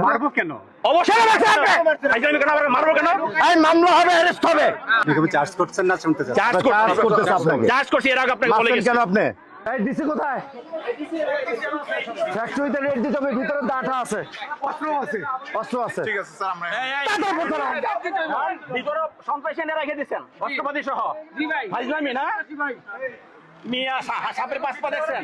মারবো কেন? অবশ্যই মারবো কেন? মামলা হবে, অ্যারেস্ট হবে। চার্জ করছেন না? শুনতে চার্জ করতেছে আপনাকে। চার্জ করছি, এর আগে আপনাকে বলে গেছি। কেন আপনি? এই ডিসি কোথায়? ফ্যাক্টরিতে রেড দিতে হবে, ভিতরে ডাটা আছে, অস্ত্র আছে, অস্ত্র আছে। ঠিক আছে স্যার, আমরা ভিতরে সন্ত্রাসী এনে রেখে দিচ্ছেন অস্ত্রপাতি সহ। জি ভাই, ফাইজলামি না মিয়া, সাপের পাঁচ পা দেখছেন?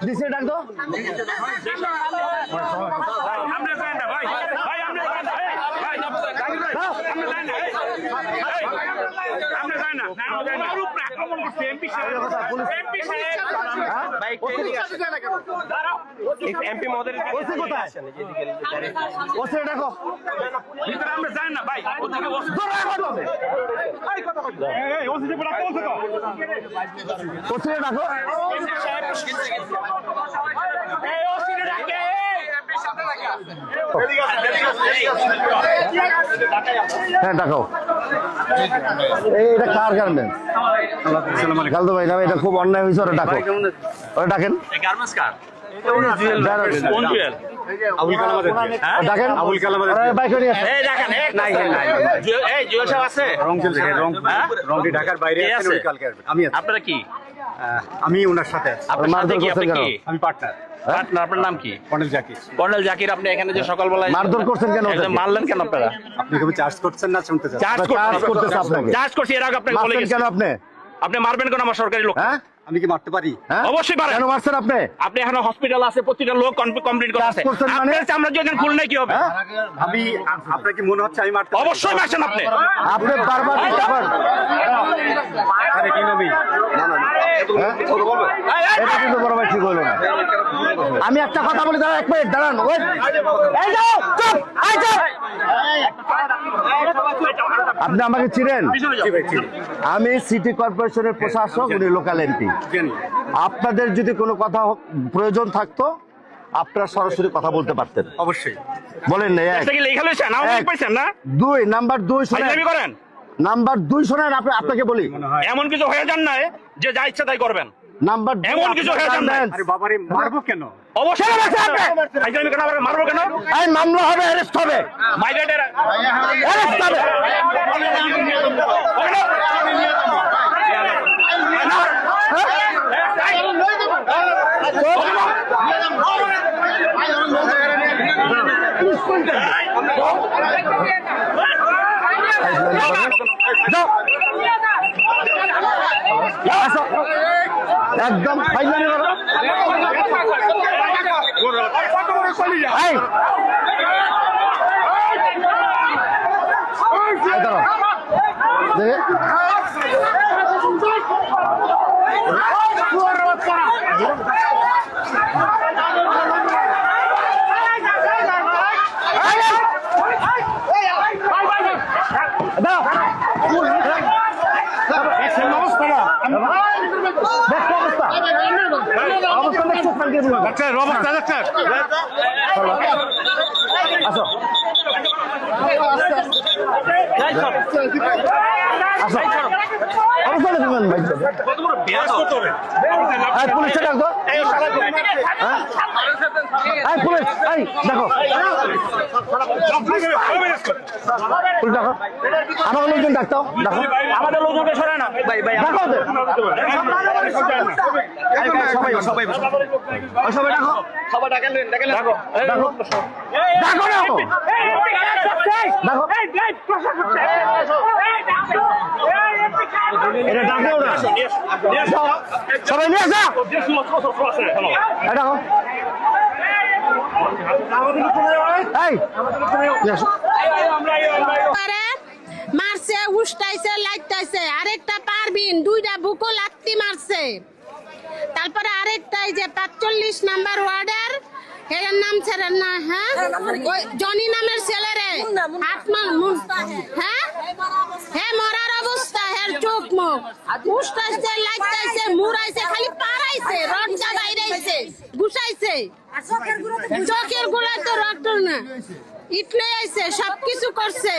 ডিসি ডাক দাও। এমপি মহোদয় ওসে ডাকো। ভিতরে আমরা যাই না ভাই, ওদিকে ওসে ডাকো। হ্যাঁ ডাকো। এটা কার গার্মেন্টস? গালদো ভাই নামে, এটা খুব অন্যায় হয়েছে, ওরা ডাকো, ওরা ডাকেন। গার্মেন্টস কার? আবুল কালাম রংটি ঢাকার বাইরে আছে, কালকে আসবে। আপনারা কি? আমি ওনার সাথে আছি। আপনার সাথে কি? আপনি কি আমি পার্টনার। আপনার নাম কি? কর্নেল জাকির। কর্নেল জাকির, আপনি এখানে যে সকালবেলায় মারধর করছেন কেন? মারলেন কেন আপনারা? আপনি কি চার্জ করছেন না? শুনতে চার্জ করতেছে আপনাকে। চার্জ করছি, এর আগে আপনাকে বলে গেছি। কেন আপনি? আপনি মারবেন কেন আমার সরকারি লোক? হ্যাঁ, আমি কি মারতে পারি? অবশ্যই পারেন। কেন মারছেন আপনি? আপনি এখানে হসপিটাল আছে, প্রতিটা লোক কমপ্লিট করা আছে। আমরা যদি খুল নাই কি হবে? আমি আপনার কি মনে হচ্ছে আমি মারতে? অবশ্যই মারছেন আপনি। আপনি বারবার আরে কি নবী? না না না, এটা কিন্তু বড় ভাই ঠিক হলো না। আমি একটা কথা বলি, দাঁড়ান, এক মিনিট দাঁড়ান। এই যাও, চুপ, এই যাও। আপনি আমাকে চিনেন? আমি সিটি কর্পোরেশনের প্রশাসক, উনি লোকাল এমপি। আপনাদের যদি কোনো কথা প্রয়োজন থাকতো, আপনারা সরাসরি কথা বলতে পারতেন। অবশ্যই বলেন না। দুই নাম্বার 2 শোনেন, নাম্বার 2 শোনেন, আপনাকে বলি, এমন কিছু হয়ে যান না যে যা ইচ্ছা তাই করবেন। নাম্বার এমন কিছু হয়ে যান না। আরে বাবারে, মারবো কেন? অবশ্যই মারবো কেন? এই মামলা হবে, অ্যারেস্ট হবে, মাইগ্রেটের অ্যারেস্ট হবে। একদম ফাইনালি পুলিশে ডাকো। পুলিশ, দেখো, আমার লোকজন ডাকতাম, দেখো আমাদের লোকজনকে সরে না ভাই ভাই, দেখো সবাই সবাই সবাই ডাকো, সবাই ডাকেন ডাকেন দেখো দেখো দেখো দেখো এটা ডাকেও না, সবাই নিয়ে আসা, দেখো মারছে, উষ্টাইছে, লাইটাইছে। আরেকটা পারবিন, 2টা বুকো লাত্তি মারছে। তারপরে আরেকটা যে 45 নাম্বার ওয়ার্ডের, এর নাম ছেড়েন না, হ্যাঁ, জনি নামের ছেলেরে হ্যাঁ, হ্যাঁ মরার অবস্থা, হ্যাঁ চোখ মুখ উষ্টাইছে, লাইটাইছে, মুড়াইছে, খালি পারাইছে, রডটা বাইরেছে, ঘুষাইছে, চোখের গোড়ায় তো রক্ত না। ইট লয়ে আইছে, সবকিছু করছে,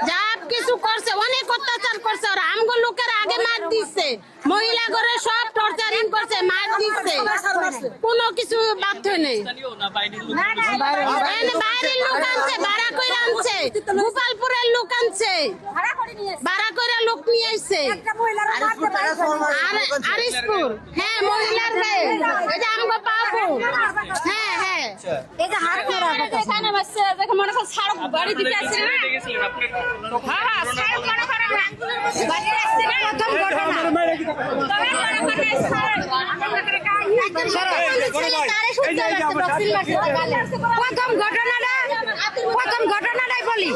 যা কিছু করছে, অনেক অত্যাচার করছে। আর আমগো লোকের আগে মার দিচ্ছে, মহিলা ঘরে সব টর্চারিং করছে, মার দিচ্ছে, কোনো কিছু বাধ্য নেই। বাইরের লোক আনছে, ভাড়া করে আনছে, গোপালপুরের লোক আনছে, ভাড়া করে লোক নিয়ে আইছে। আরিসপুর, হ্যাঁ, মহিলার গায়ে, এটা আমগো পাবো। হ্যাঁ হ্যাঁ, এটা হাত ধরা এখানে বসে দেখো মনে করো সারা বাড়ি দিতে আসছে না। হ্যাঁ হ্যাঁ, সারা মনে করো বাড়ি আসছে না। প্রথম ঘটনাটাই বলি,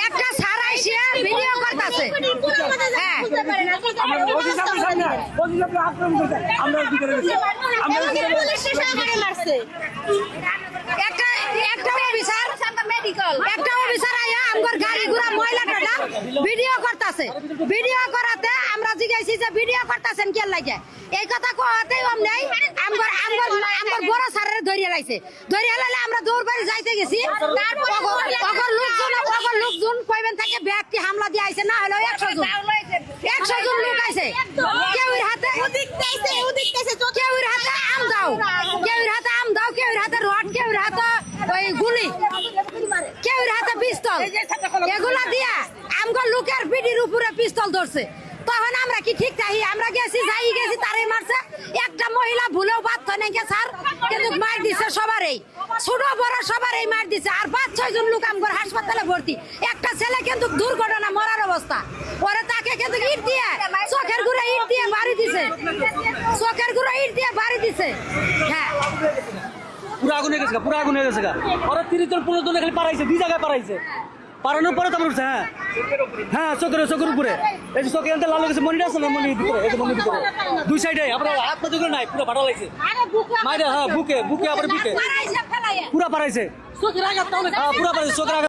একটা সারা এসে ভিডিও করতেছে। হ্যাঁ, একটা অফিসার আইয়া আমগর গাড়ি ঘোড়া ময়লাটা ভিডিও করতেছে। ভিডিও করাতে আমরা জিজ্ঞাসি যে ভিডিও করতেছেন কে লাগে, এই কথা কওয়াতেই নাই আমগর বড় স্যারের ধরিয়ে লাইছে। ধরিয়ে লাইলে আমরা দৌড় বাড়ি যাইতে গেছি। অগর লোকজন কইবেন থাকে ব্যক্তি হামলা দিয়ে আইছে, না হলো 100 জন লোক আইছে। কেউর হাতে আম দাও, কেউর হাতে রড, কেউর হাতে ওই গুলি, কেউর হাতে পিস্তল, এগুলা দিয়া আমগো লোকের পিঠির উপরে পিস্তল ধরছে। তখন আমরা কি ঠিক থাকি? আমরা গেছি তারে মারছে। একটা মহিলা ভুলেও বাদ হয় নাকি স্যার, কিন্তু মার দিছে সবারই, ছোট বড় সবারই মার দিছে। আর 5-6 জন লোক আমগর হাসপাতালে ভর্তি। একটা ছেলে কিন্তু দুর্ঘটনা, মরার অবস্থা। পরে তাকে কিন্তু ইট দিয়ে, চোখের গুঁড়া ইট দিয়ে বাড়ি দিছে, হ্যাঁ। পুরো আগুন হয়ে গেছে ওরা 30 জন 15 জন খালি পারাইছে, 2 জায়গায় পারাইছে। পারানোর পরে তারপর উঠছে। হ্যাঁ, চোখের উপরে, এই যে চোখের লাল গেছে, মনিটা আছে না, মনির ভিতরে, এই যে মনির ভিতরে 2 সাইডে আপনার হাত পা নাই, পুরো ফাটা লাগছে মাইরে। হ্যাঁ, বুকে আবার পিঠে পুরা পারাইছে, পুরা পারাইছে, চোখের আঘাত।